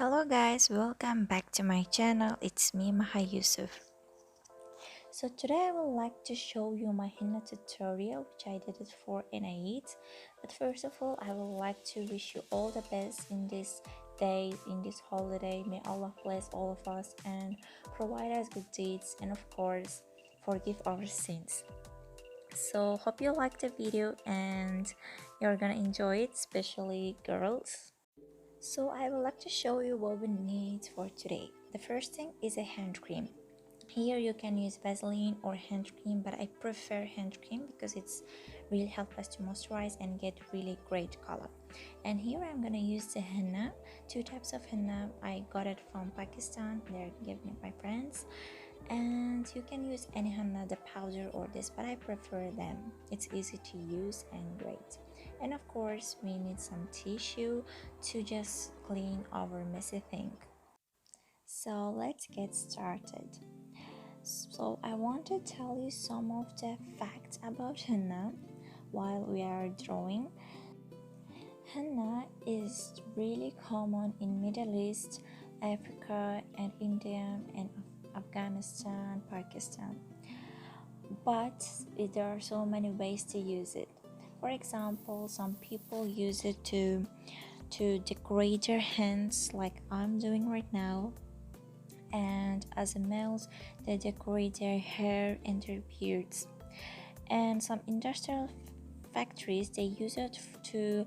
Hello guys, welcome back to my channel. It's me, Maha. So today I would like to show you my henna tutorial, which I did it for an Eid. But first of all, I would like to wish you all the best in this day, in this holiday. May Allah bless all of us and provide us good deeds, and of course forgive our sins. So hope you liked the video and you're gonna enjoy it, especially girls. So I would like to show you what we need for today. The first thing is a hand cream. Here you can use Vaseline or hand cream, but I prefer hand cream because it's really helps us to moisturize and get really great color. And here I'm gonna use the henna, two types of henna. I got it from Pakistan. They're given by friends, and you can use any henna, the powder or this, but I prefer them. It's easy to use and great. And of course we need some tissue to just clean our messy thing. So let's get started. So I want to tell you some of the facts about henna while we are drawing. Henna is really common in Middle East, Africa and India and Afghanistan, Pakistan, but there are so many ways to use it. For example, some people use it to decorate their hands like I'm doing right now, and as a males they decorate their hair and their beards, and some industrial factories they use it to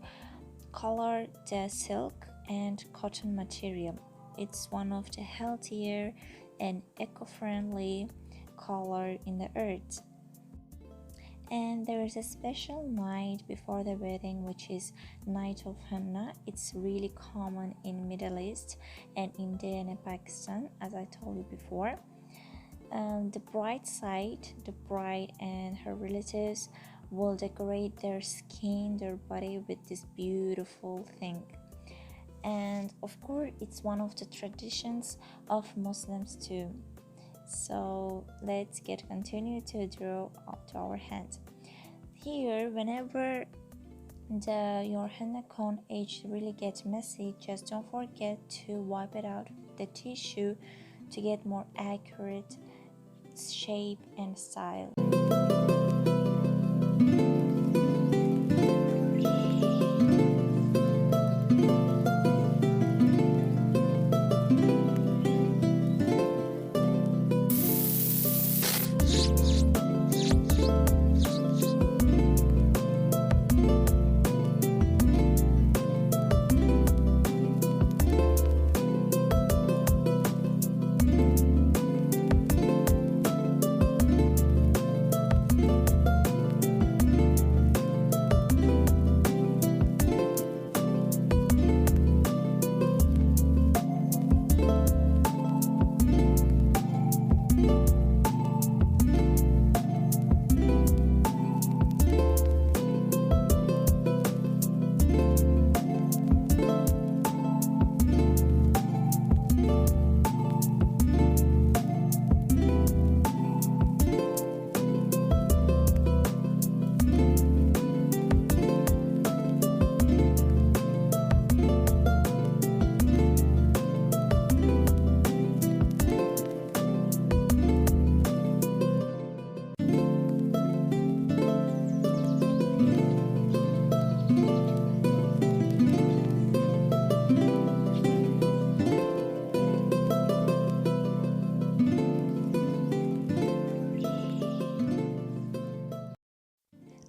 color the silk and cotton material. It's one of the healthier and eco-friendly color in the earth. And there is a special night before the wedding, which is night of henna. It's really common in Middle East and India and Pakistan, as I told you before. The bride side, the bride and her relatives will decorate their skin, their body with this beautiful thing. And of course it's one of the traditions of Muslims too. So let's continue to draw up to our hand. Here, whenever your henna cone edge really gets messy, just don't forget to wipe it out with the tissue to get more accurate shape and style.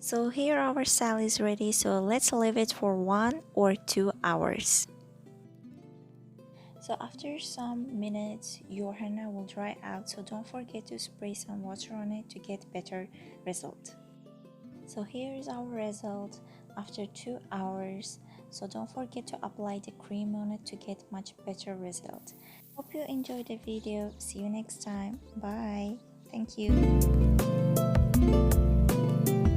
So here our style is ready, so let's leave it for 1 or 2 hours. So after some minutes your henna will dry out, so don't forget to spray some water on it to get better result. So here is our result after 2 hours, so don't forget to apply the cream on it to get much better result. Hope you enjoyed the video. See you next time. Bye. Thank you.